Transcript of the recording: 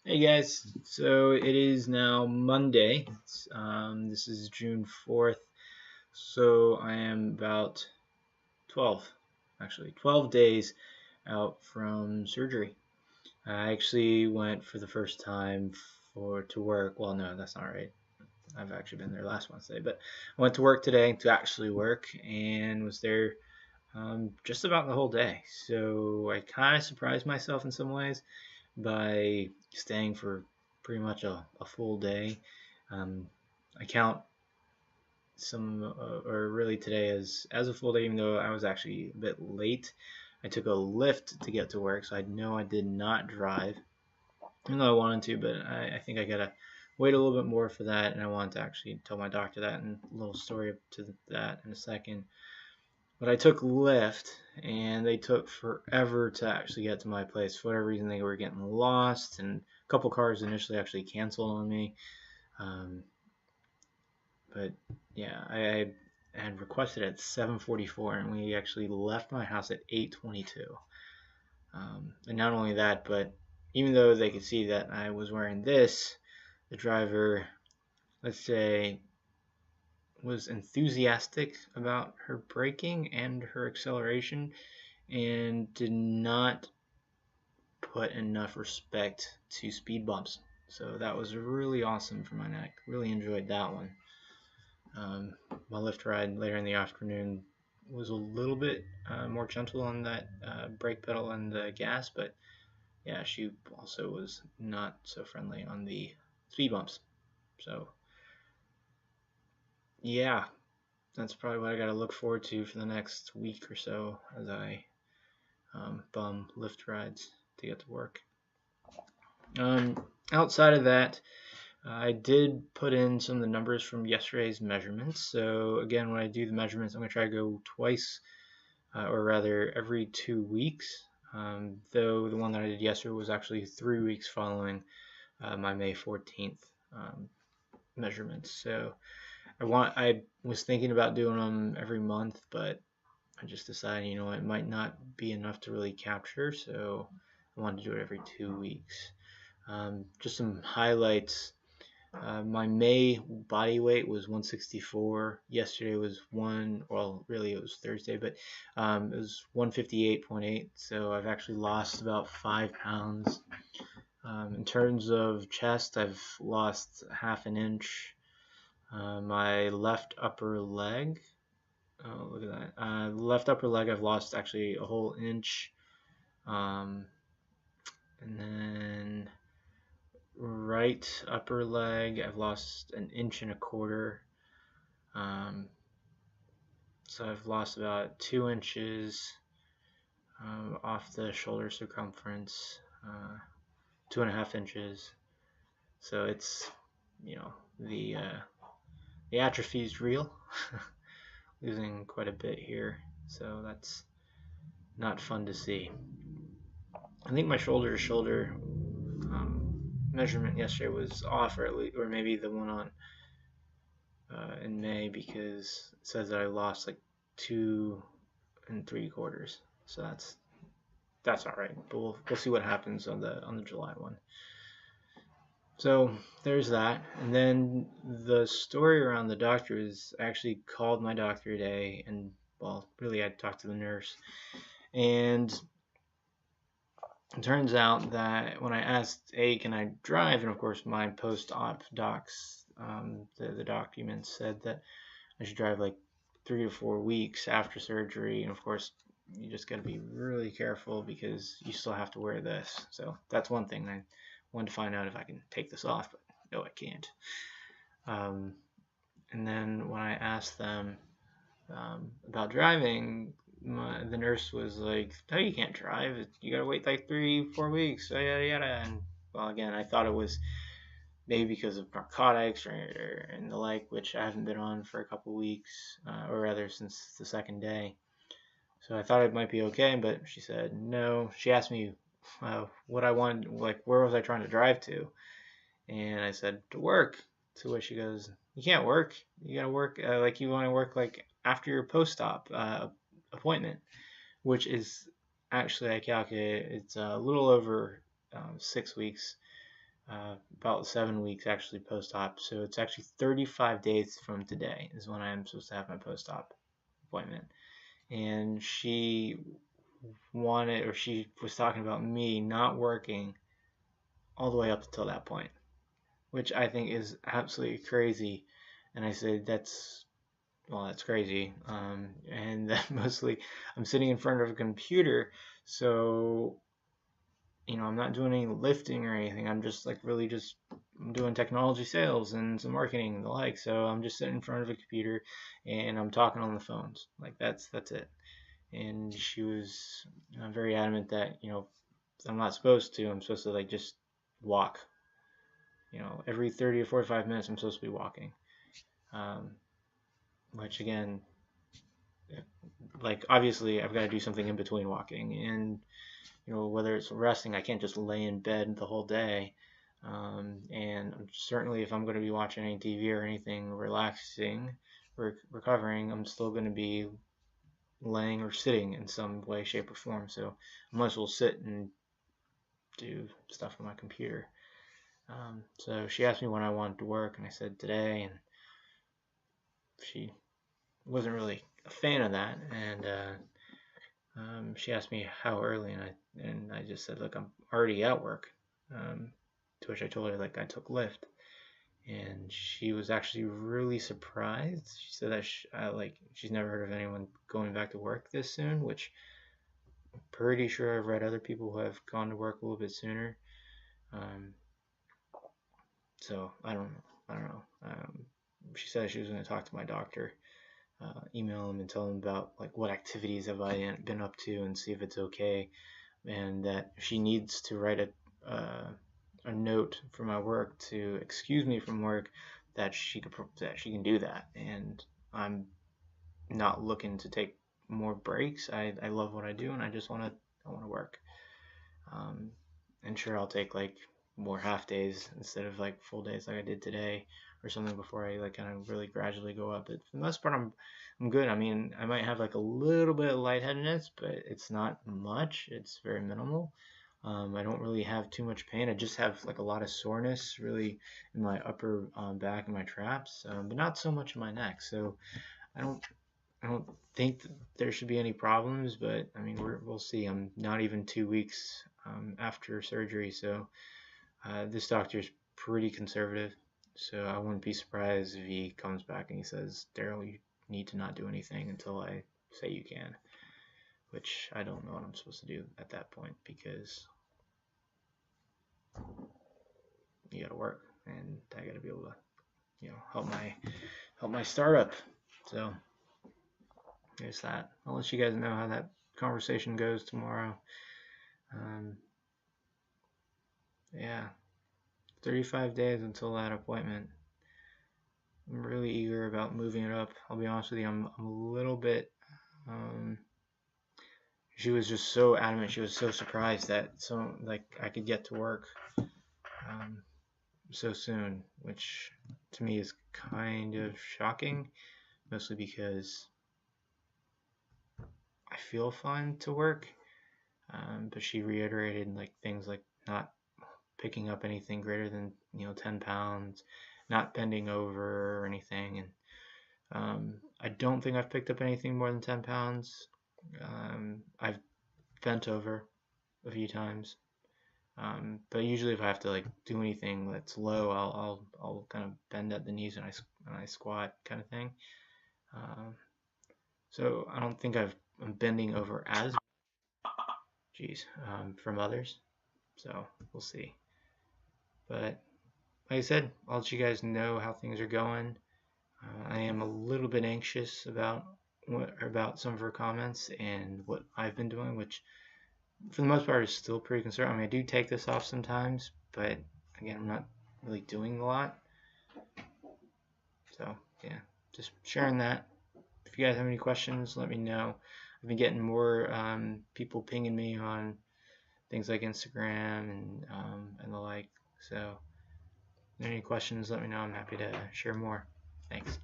Hey guys, so it is now Monday. This is June 4th, so I am about 12 days out from surgery. I actually went for the first time to work. Well, no, that's not right. I've actually been there last Wednesday, but I went to work today to actually work and was there just about the whole day. So I kind of surprised myself in some ways by staying for pretty much a full day. Um, I count or really today as a full day, even though I was actually a bit late. I took a Lyft to get to work, so I know I did not drive, even though I wanted to, but I think I gotta wait a little bit more for that, and I wanted to actually tell my doctor that, and a little story to that in a second. But I took Lyft, and they took forever to actually get to my place. For whatever reason, they were getting lost, and a couple cars initially actually canceled on me. Um, but yeah, I had requested at 7:44, and we actually left my house at 8:22. And not only that, but even though they could see that I was wearing this, the driver, let's say, was enthusiastic about her braking and her acceleration and did not put enough respect to speed bumps. So that was really awesome for my neck. Really enjoyed that one. My Lyft ride later in the afternoon was a little bit more gentle on that brake pedal and the gas, but yeah, she also was not so friendly on the speed bumps. So yeah, that's probably what I got to look forward to for the next week or so as I bum Lyft rides to get to work. Outside of that, I did put in some of the numbers from yesterday's measurements. So again, when I do the measurements, I'm going to try to go twice, or rather every 2 weeks. Though the one that I did yesterday was actually 3 weeks following my May 14th measurements. So I was thinking about doing them every month, but I just decided, it might not be enough to really capture. So I wanted to do it every 2 weeks. Just some highlights. My May body weight was 164. Yesterday was really it was Thursday, but it was 158.8. So I've actually lost about 5 pounds. In terms of chest, I've lost half an inch. My left upper leg, oh, look at that. Left upper leg, I've lost actually a whole inch. And then right upper leg, I've lost an inch and a quarter. So I've lost about 2 inches off the shoulder circumference, 2.5 inches. So it's, the atrophy is real. Losing quite a bit here, so that's not fun to see. I think my shoulder to shoulder measurement yesterday was off, or maybe the one on in May, because it says that I lost like 2 3/4. So that's all right. But we'll see what happens on the July one. So there's that. And then the story around the doctor is I actually called my doctor today, and well, really I talked to the nurse, and it turns out that when I asked, hey, can I drive? And of course, my post-op docs, the documents said that I should drive like 3 to 4 weeks after surgery. And of course, you just got to be really careful because you still have to wear this. So that's one thing. I wanted to find out if I can take this off, but no, I can't. And then when I asked them about driving, the nurse was like, "No, you can't drive. You gotta wait like 3, 4 weeks." So yada yada. And well, again, I thought it was maybe because of narcotics and the like, which I haven't been on for a couple weeks, or rather since the second day. So I thought it might be okay, but she said no. She asked me what I wanted, like where was I trying to drive to, and I said to work. To which she goes, "You can't work. You gotta work like you want to work like after your post-op appointment," which is actually I calculated it's a little over 6 weeks about 7 weeks actually post-op. So it's actually 35 days from today is when I'm supposed to have my post-op appointment. And she was talking about me not working all the way up until that point, which I think is absolutely crazy. And I said, that's crazy. And that mostly I'm sitting in front of a computer, so I'm not doing any lifting or anything. I'm just like really just doing technology sales and some marketing and the like. So I'm just sitting in front of a computer and I'm talking on the phones. Like that's it. And she was very adamant that I'm not supposed to. I'm supposed to like just walk. Every 30 or 45 minutes I'm supposed to be walking. Which again, like obviously I've got to do something in between walking, and whether it's resting, I can't just lay in bed the whole day. And certainly if I'm going to be watching any TV or anything relaxing, recovering, I'm still going to be laying or sitting in some way, shape, or form. So I might as well sit and do stuff on my computer. So she asked me when I wanted to work, and I said today, and she wasn't really a fan of that, and she asked me how early, and I just said, look, I'm already at work. To which I told her like I took Lyft, and she was actually really surprised. She said that she's never heard of anyone going back to work this soon, which I'm pretty sure I've read other people who have gone to work a little bit sooner. So I don't know. She said she was going to talk to my doctor, email him and tell him about like what activities have I been up to and see if it's okay, and that if she needs to write a note for my work to excuse me from work, that she can do that. And I'm not looking to take more breaks. I love what I do, and I want to work. And sure, I'll take like more half days instead of like full days like I did today or something before I like kind of really gradually go up. But for the most part, I'm good. I mean, I might have like a little bit of lightheadedness, but it's not much. It's very minimal. I don't really have too much pain. I just have like a lot of soreness really in my upper back and my traps, but not so much in my neck. So I don't think that there should be any problems, but I mean, we'll see. I'm not even 2 weeks after surgery, so this doctor is pretty conservative. So I wouldn't be surprised if he comes back and he says, Daryl, you need to not do anything until I say you can, which I don't know what I'm supposed to do at that point, because you got to work, and I got to be able to, help my startup. So there's that. I'll let you guys know how that conversation goes tomorrow. Yeah, 35 days until that appointment. I'm really eager about moving it up. I'll be honest with you, I'm a little bit. She was just so adamant. She was so surprised that I could get to work so soon, which to me is kind of shocking, mostly because I feel fine to work. But she reiterated like things like not picking up anything greater than 10 pounds, not bending over or anything, and I don't think I've picked up anything more than 10 pounds. I've bent over a few times, but usually if I have to like do anything that's low, I'll kind of bend at the knees and I squat kind of thing. So I don't think I'm bending over as from others. So we'll see. But like I said, I'll let you guys know how things are going. I am a little bit anxious about some of her comments and what I've been doing, which for the most part is still pretty conservative. I mean, I do take this off sometimes, but again, I'm not really doing a lot. So yeah, just sharing that. If you guys have any questions, let me know. I've been getting more people pinging me on things like Instagram and the like. So if there are any questions, let me know. I'm happy to share more. Thanks.